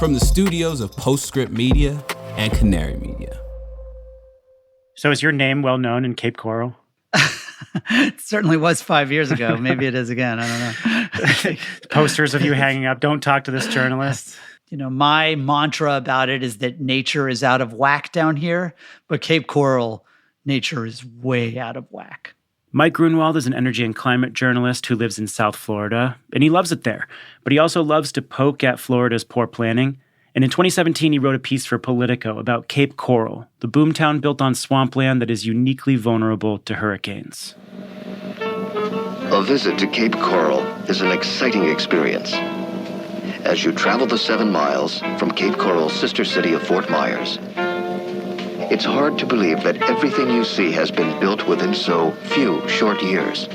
from the studios of Postscript Media and Canary Media. So is your name well known in Cape Coral? It certainly was 5 years ago. Maybe it is again. I don't know. Posters of you hanging up. Don't talk to this journalist. You know, my mantra about it is that nature is out of whack down here, but Cape Coral, nature is way out of whack. Mike Grunwald is an energy and climate journalist who lives in South Florida, and he loves it there. But he also loves to poke at Florida's poor planning. And in 2017, he wrote a piece for Politico about Cape Coral, the boomtown built on swampland that is uniquely vulnerable to hurricanes. A visit to Cape Coral is an exciting experience. As you travel the 7 miles from Cape Coral's sister city of Fort Myers, it's hard to believe that everything you see has been built within so few short years.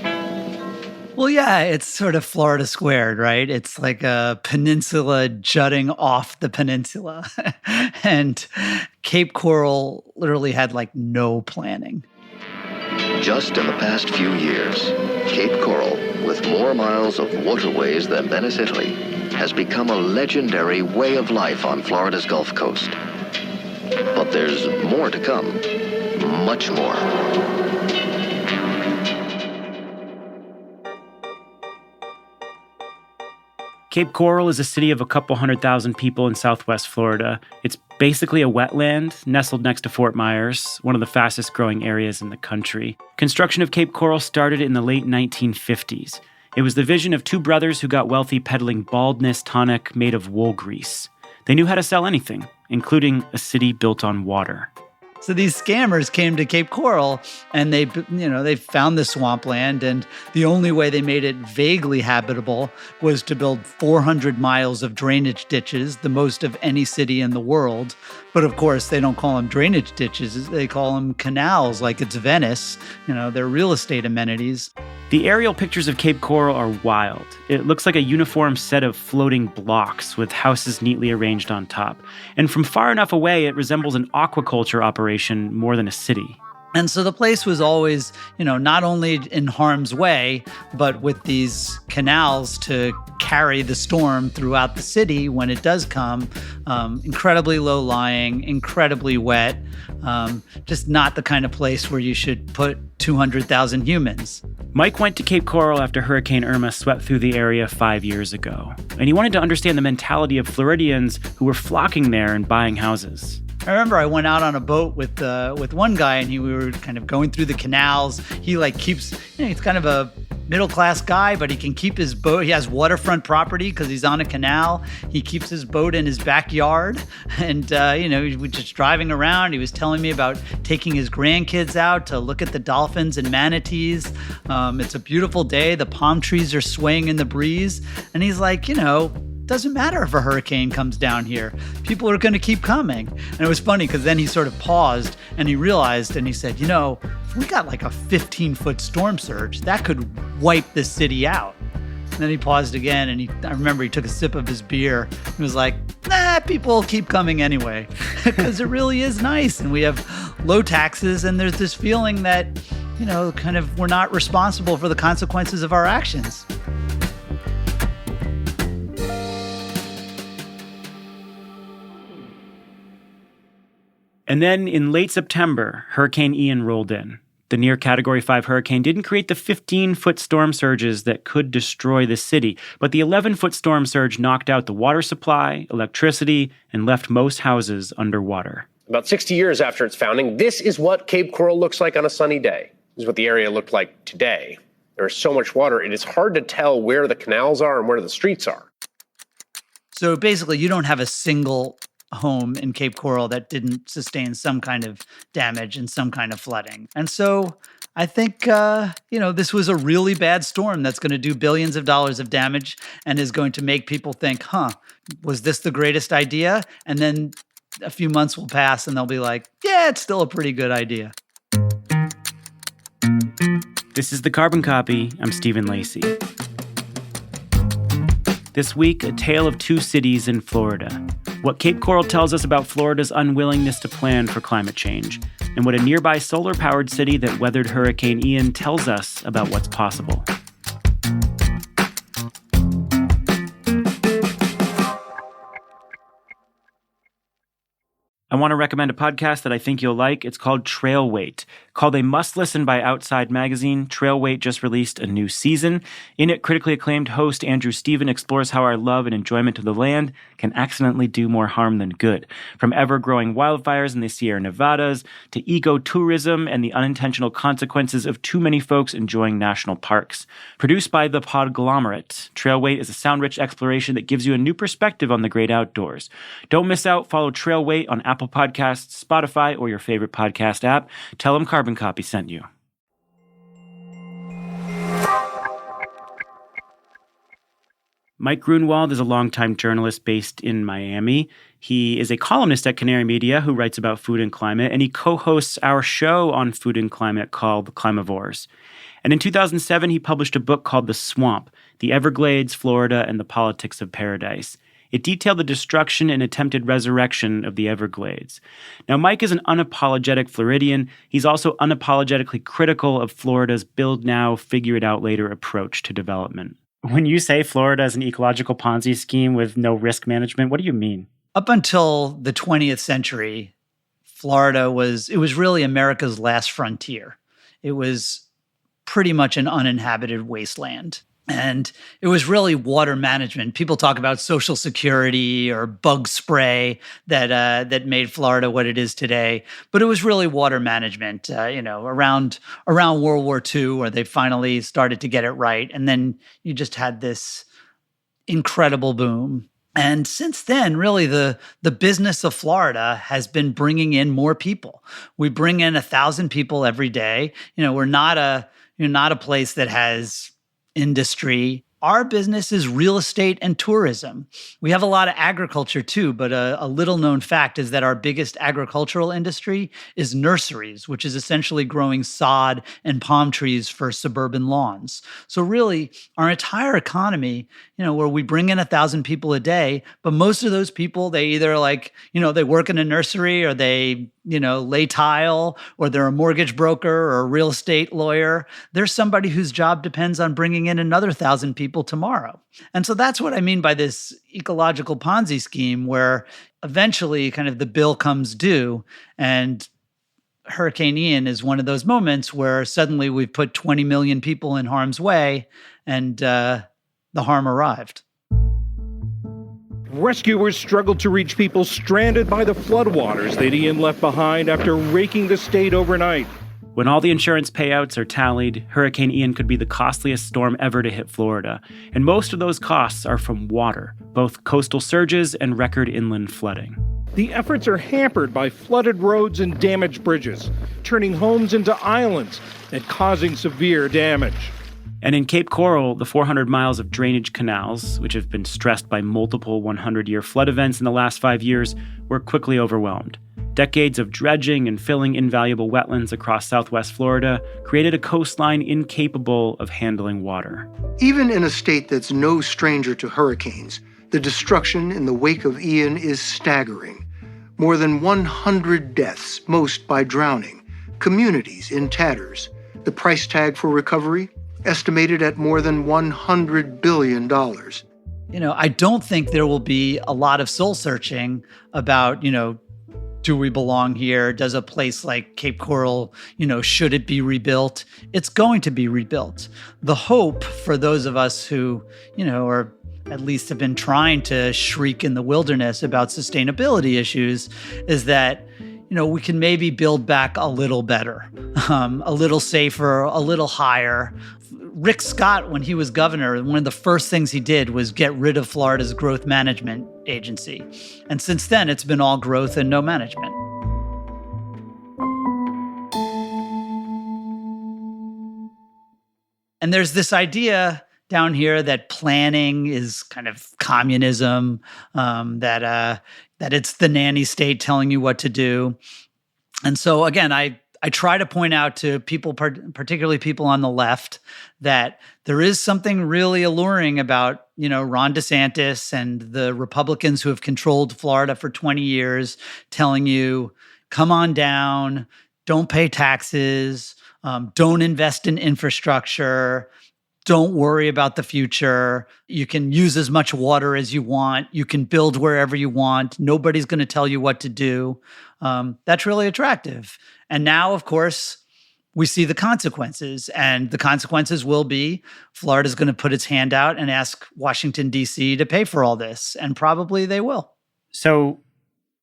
Well, yeah, it's sort of Florida squared, right? It's like a peninsula jutting off the peninsula. And Cape Coral literally had like no planning. Just in the past few years, Cape Coral, with more miles of waterways than Venice, Italy, has become a legendary way of life on Florida's Gulf Coast. But there's more to come, much more. Cape Coral is a city of a couple 100,000 people in southwest Florida. It's basically a wetland nestled next to Fort Myers, one of the fastest growing areas in the country. Construction of Cape Coral started in the late 1950s. It was the vision of 2 brothers who got wealthy peddling baldness tonic made of wool grease. They knew how to sell anything, including a city built on water. So these scammers came to Cape Coral and they found the swampland, and the only way they made it vaguely habitable was to build 400 miles of drainage ditches, the most of any city in the world. But of course, they don't call them drainage ditches. They call them canals, like it's Venice. They're real estate amenities. The aerial pictures of Cape Coral are wild. It looks like a uniform set of floating blocks with houses neatly arranged on top. And from far enough away, it resembles an aquaculture operation more than a city. And so the place was always, not only in harm's way, but with these canals to carry the storm throughout the city when it does come. Incredibly low-lying, incredibly wet, just not the kind of place where you should put 200,000 humans. Mike went to Cape Coral after Hurricane Irma swept through the area 5 years ago, and he wanted to understand the mentality of Floridians who were flocking there and buying houses. I remember I went out on a boat with one guy, and we were kind of going through the canals. He keeps, he's kind of a middle-class guy, but he can keep his boat. He has waterfront property because he's on a canal. He keeps his boat in his backyard. And, he was just driving around. He was telling me about taking his grandkids out to look at the dolphins and manatees. It's a beautiful day. The palm trees are swaying in the breeze. And he's like, doesn't matter if a hurricane comes down here. People are going to keep coming. And it was funny because then he sort of paused and he realized and he said, if we got like a 15-foot storm surge, that could wipe the city out. And then he paused again and I remember he took a sip of his beer and was like, people will keep coming anyway because it really is nice. And we have low taxes and there's this feeling that, we're not responsible for the consequences of our actions. And then in late September, Hurricane Ian rolled in. The near Category 5 hurricane didn't create the 15-foot storm surges that could destroy the city, but the 11-foot storm surge knocked out the water supply, electricity, and left most houses underwater. About 60 years after its founding, this is what Cape Coral looks like on a sunny day. This is what the area looked like today. There is so much water, it is hard to tell where the canals are and where the streets are. So basically, you don't have a single home in Cape Coral that didn't sustain some kind of damage and some kind of flooding. And so I think, this was a really bad storm that's going to do billions of dollars of damage and is going to make people think, was this the greatest idea? And then a few months will pass and they'll be like, yeah, it's still a pretty good idea. This is The Carbon Copy. I'm Stephen Lacey. This week, a tale of 2 cities in Florida. What Cape Coral tells us about Florida's unwillingness to plan for climate change, and what a nearby solar-powered city that weathered Hurricane Ian tells us about what's possible. I want to recommend a podcast that I think you'll like. It's called Trail Wait. Called a must-listen by Outside Magazine, Trail Wait just released a new season. In it, critically acclaimed host Andrew Steven explores how our love and enjoyment of the land can accidentally do more harm than good. From ever-growing wildfires in the Sierra Nevadas to ecotourism and the unintentional consequences of too many folks enjoying national parks. Produced by the Podglomerate, Trail Wait is a sound-rich exploration that gives you a new perspective on the great outdoors. Don't miss out. Follow Trail Wait on Apple Podcasts, Spotify, or your favorite podcast app. Tell them Carbon Copy sent you. Mike Grunwald is a longtime journalist based in Miami. He is a columnist at Canary Media who writes about food and climate, and he co-hosts our show on food and climate called The Climavores. And in 2007, he published a book called The Swamp, The Everglades, Florida, and the Politics of Paradise. It detailed the destruction and attempted resurrection of the Everglades. Now, Mike is an unapologetic Floridian. He's also unapologetically critical of Florida's build now, figure it out later approach to development. When you say Florida is an ecological Ponzi scheme with no risk management, what do you mean? Up until the 20th century, Florida was really America's last frontier. It was pretty much an uninhabited wasteland. And it was really water management. People talk about Social Security or bug spray that made Florida what it is today, but it was really water management. Around World War II, where they finally started to get it right, and then you just had this incredible boom. And since then, really, the business of Florida has been bringing in more people. We bring in 1,000 people every day. We're not a place that has industry. Our business is real estate and tourism. We have a lot of agriculture too, but a little known fact is that our biggest agricultural industry is nurseries, which is essentially growing sod and palm trees for suburban lawns. So really, our entire economy, where we bring in 1,000 people a day, but most of those people, they either they work in a nursery, or they lay tile, or they're a mortgage broker or a real estate lawyer. There's somebody whose job depends on bringing in another 1,000 people tomorrow. And so that's what I mean by this ecological Ponzi scheme, where eventually kind of the bill comes due, and Hurricane Ian is one of those moments where suddenly we've put 20 million people in harm's way, and the harm arrived. Rescuers struggled to reach people stranded by the floodwaters that Ian left behind after raking the state overnight. When all the insurance payouts are tallied, Hurricane Ian could be the costliest storm ever to hit Florida. And most of those costs are from water, both coastal surges and record inland flooding. The efforts are hampered by flooded roads and damaged bridges, turning homes into islands and causing severe damage. And in Cape Coral, the 400 miles of drainage canals, which have been stressed by multiple 100-year flood events in the last 5 years, were quickly overwhelmed. Decades of dredging and filling invaluable wetlands across southwest Florida created a coastline incapable of handling water. Even in a state that's no stranger to hurricanes, the destruction in the wake of Ian is staggering. More than 100 deaths, most by drowning, communities in tatters. The price tag for recovery? Estimated at more than $100 billion. I don't think there will be a lot of soul searching about, do we belong here? Does a place like Cape Coral, should it be rebuilt? It's going to be rebuilt. The hope for those of us who, or at least have been trying to shriek in the wilderness about sustainability issues is that, we can maybe build back a little better, a little safer, a little higher. Rick Scott, when he was governor, one of the first things he did was get rid of Florida's growth management agency. And since then, it's been all growth and no management. And there's this idea down here that planning is kind of communism, that it's the nanny state telling you what to do. And so again, I try to point out to people, particularly people on the left, that there is something really alluring about, Ron DeSantis and the Republicans who have controlled Florida for 20 years telling you, come on down, don't pay taxes, don't invest in infrastructure, don't worry about the future. You can use as much water as you want. You can build wherever you want. Nobody's going to tell you what to do. That's really attractive. And now, of course, we see the consequences. And the consequences will be Florida's going to put its hand out and ask Washington, D.C. to pay for all this. And probably they will. So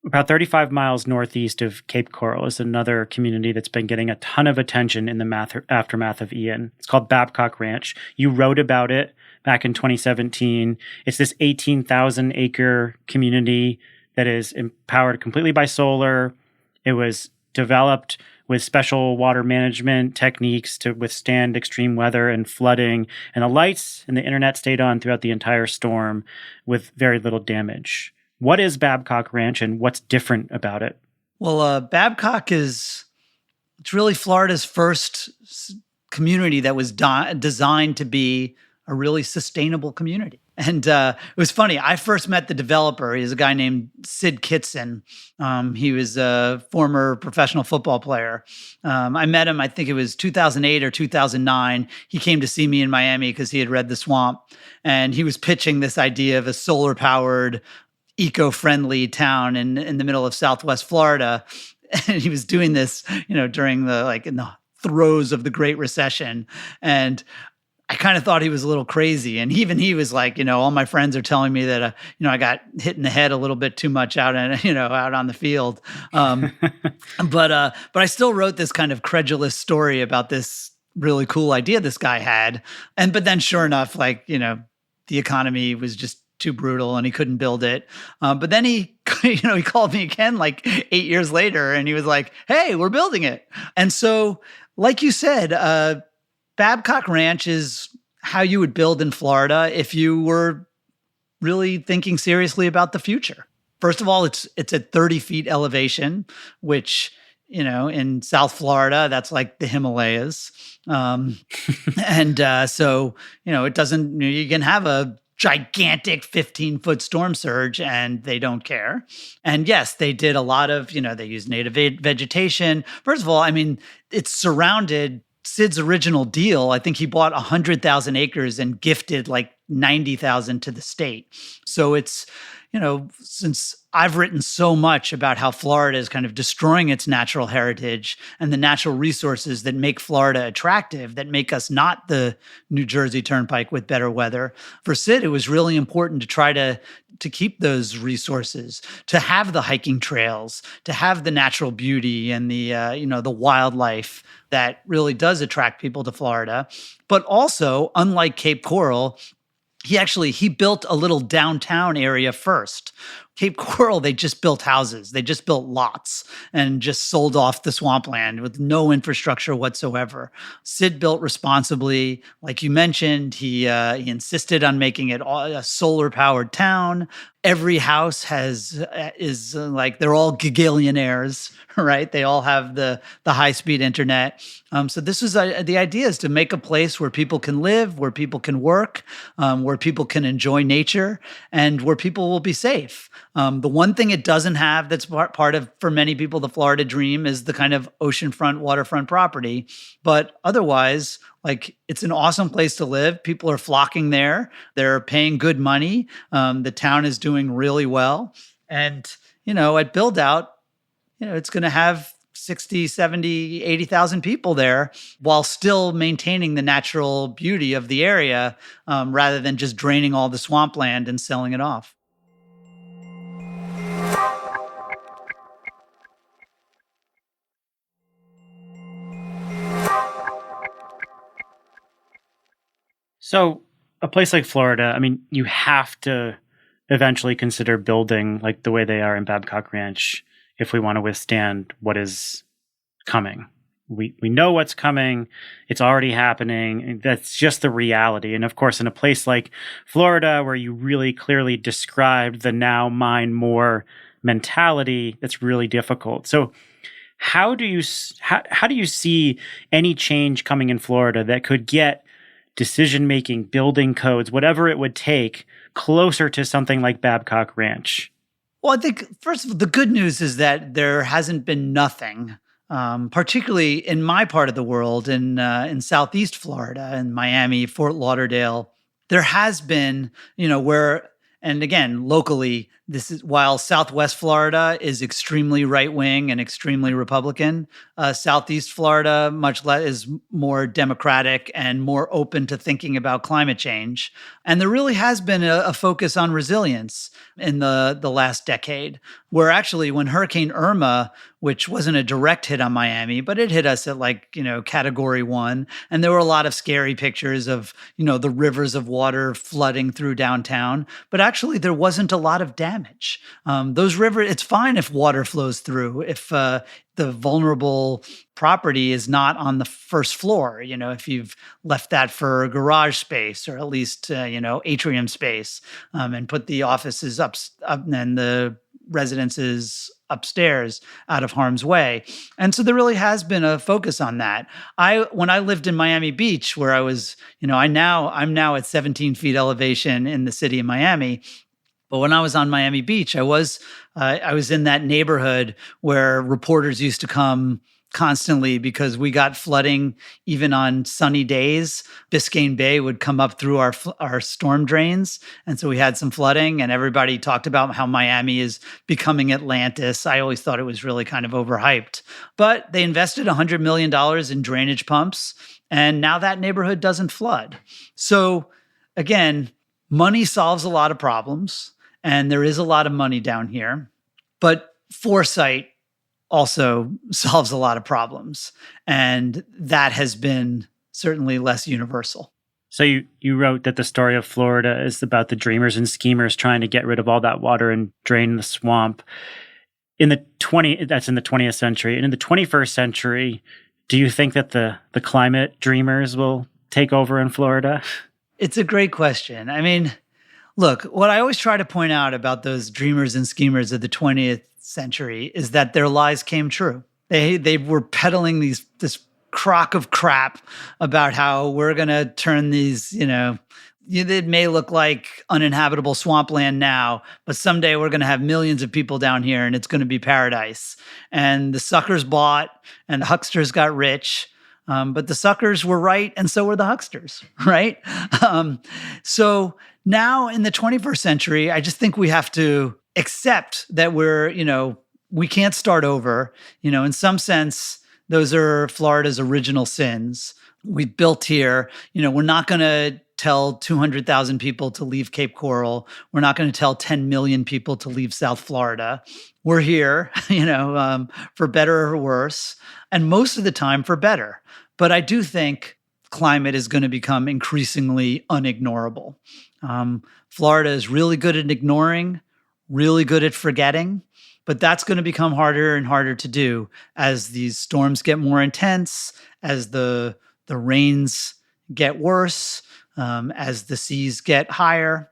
about 35 miles northeast of Cape Coral is another community that's been getting a ton of attention in the aftermath of Ian. It's called Babcock Ranch. You wrote about it back in 2017. It's this 18,000-acre community that is empowered completely by solar. It was developed with special water management techniques to withstand extreme weather and flooding. And the lights and the internet stayed on throughout the entire storm with very little damage. What is Babcock Ranch and what's different about it? Well, Babcock it's really Florida's first community that was designed to be a really sustainable community. And it was funny. I first met the developer. He's a guy named Sid Kitson. He was a former professional football player. I met him, I think it was 2008 or 2009. He came to see me in Miami because he had read The Swamp. And he was pitching this idea of a solar-powered, eco-friendly town in the middle of Southwest Florida. And he was doing this, during in the throes of the Great Recession. And I kind of thought he was a little crazy. And even he was like, all my friends are telling me that, I got hit in the head a little bit too much out on the field. But I still wrote this kind of credulous story about this really cool idea this guy had. But then sure enough, the economy was just too brutal and he couldn't build it. But then he called me again 8 years later and he was like, hey, we're building it. And so, like you said, Babcock Ranch is how you would build in Florida if you were really thinking seriously about the future. First of all, it's at 30 feet elevation, which, in South Florida, that's like the Himalayas. So, it doesn't, you can have a gigantic 15-foot storm surge and they don't care. And yes, they did a lot of, they used native vegetation. First of all, it's surrounded. Sid's original deal, I think he bought 100,000 acres and gifted 90,000 to the state. So it's, since I've written so much about how Florida is kind of destroying its natural heritage and the natural resources that make Florida attractive, that make us not the New Jersey Turnpike with better weather. For Sid, it was really important to try to keep those resources, to have the hiking trails, to have the natural beauty and the the wildlife that really does attract people to Florida. But also, unlike Cape Coral, he built a little downtown area first. Cape Coral, they just built houses. They just built lots and just sold off the swampland with no infrastructure whatsoever. Sid built responsibly. Like you mentioned, he insisted on making it a solar-powered town. Every house is they're all gigillionaires, right? They all have the high-speed internet. So this was the idea, is to make a place where people can live, where people can work, where people can enjoy nature, and where people will be safe. The one thing it doesn't have that's part of, for many people, the Florida dream is the kind of oceanfront, waterfront property. But otherwise, it's an awesome place to live. People are flocking there. They're paying good money. The town is doing really well. And, at build out, it's going to have 60, 70, 80,000 people there while still maintaining the natural beauty of the area, rather than just draining all the swampland and selling it off. So a place like Florida, you have to eventually consider building the way they are in Babcock Ranch if we want to withstand what is coming. We know what's coming. It's already happening. That's just the reality. And of course, in a place like Florida, where you really clearly described the now mine more mentality, that's really difficult. So how do you see any change coming in Florida that could get decision-making, building codes, whatever it would take, closer to something like Babcock Ranch? Well, I think, first of all, the good news is that there hasn't been nothing particularly in my part of the world, in Southeast Florida, in Miami, Fort Lauderdale, there has been, and again, locally, this is while Southwest Florida is extremely right wing and extremely Republican, Southeast Florida much less is more democratic and more open to thinking about climate change. And there really has been a focus on resilience in the last decade, where actually when Hurricane Irma, which wasn't a direct hit on Miami, but it hit us at category 1. And there were a lot of scary pictures of, the rivers of water flooding through downtown. But actually there wasn't a lot of damage. Those rivers, it's fine if water flows through, if the vulnerable property is not on the first floor, if you've left that for garage space or at least, atrium space, and put the offices up and the residences upstairs out of harm's way. And so there really has been a focus on that. When I lived in Miami Beach, where I was, I'm now at 17 feet elevation in the city of Miami. But when I was on Miami Beach, I was in that neighborhood where reporters used to come constantly because we got flooding even on sunny days. Biscayne Bay would come up through our storm drains. And so we had some flooding, and everybody talked about how Miami is becoming Atlantis. I always thought it was really kind of overhyped. But they invested $100 million in drainage pumps, and now that neighborhood doesn't flood. So again, money solves a lot of problems, and there is a lot of money down here. But foresight also solves a lot of problems. And that has been certainly less universul. So you wrote that the story of Florida is about the dreamers and schemers trying to get rid of all that water and drain the swamp. That's in the 20th century. And in the 21st century, do you think that the climate dreamers will take over in Florida? It's a great question. I mean, look, what I always try to point out about those dreamers and schemers of the 20th century is that their lies came true. They were peddling this crock of crap about how we're going to turn these, it may look like uninhabitable swampland now, but someday we're going to have millions of people down here and it's going to be paradise. And the suckers bought and the hucksters got rich. But the suckers were right, and so were the hucksters, right? So now in the 21st century, I just think we have to accept that we can't start over. In some sense, those are Florida's original sins. We built here. We're not going to tell 200,000 people to leave Cape Coral. We're not going to tell 10 million people to leave South Florida. We're here, for better or worse, and most of the time for better. But I do think climate is going to become increasingly unignorable. Florida is really good at ignoring, really good at forgetting, but that's going to become harder and harder to do as these storms get more intense, as the rains get worse, as the seas get higher,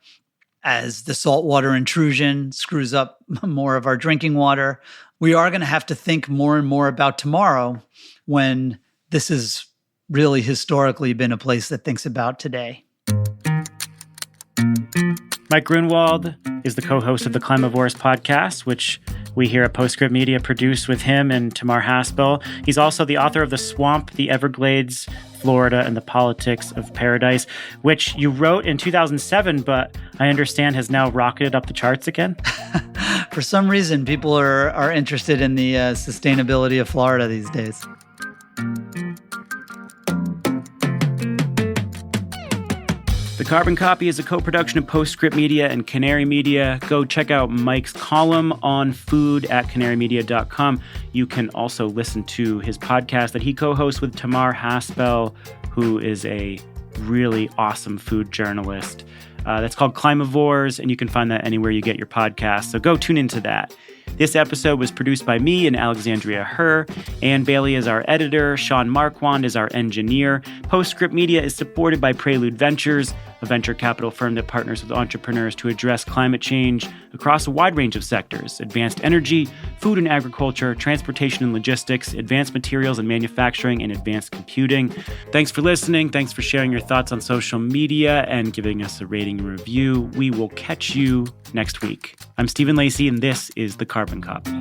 as the saltwater intrusion screws up more of our drinking water. We are going to have to think more and more about tomorrow when this has really historically been a place that thinks about today. Mike Grunwald is the co-host of the Climavores podcast, which we here at Postscript Media produce with him and Tamar Haspel. He's also the author of The Swamp, the Everglades, Florida, and the Politics of Paradise, which you wrote in 2007, but I understand has now rocketed up the charts again. For some reason, people are interested in the sustainability of Florida these days. The Carbon Copy is a co-production of Postscript Media and Canary Media. Go check out Mike's column on food at canarymedia.com. You can also listen to his podcast that he co-hosts with Tamar Haspel, who is a really awesome food journalist. That's called Climavores, and you can find that anywhere you get your podcasts. So go tune into that. This episode was produced by me and Alexandria Herr. Ann Bailey is our editor. Sean Marquand is our engineer. Postscript Media is supported by Prelude Ventures, a venture capital firm that partners with entrepreneurs to address climate change across a wide range of sectors: advanced energy, food and agriculture, transportation and logistics, advanced materials and manufacturing, and advanced computing. Thanks for listening. Thanks for sharing your thoughts on social media and giving us a rating and review. We will catch you next week. I'm Stephen Lacey, and this is The Carbon Copy.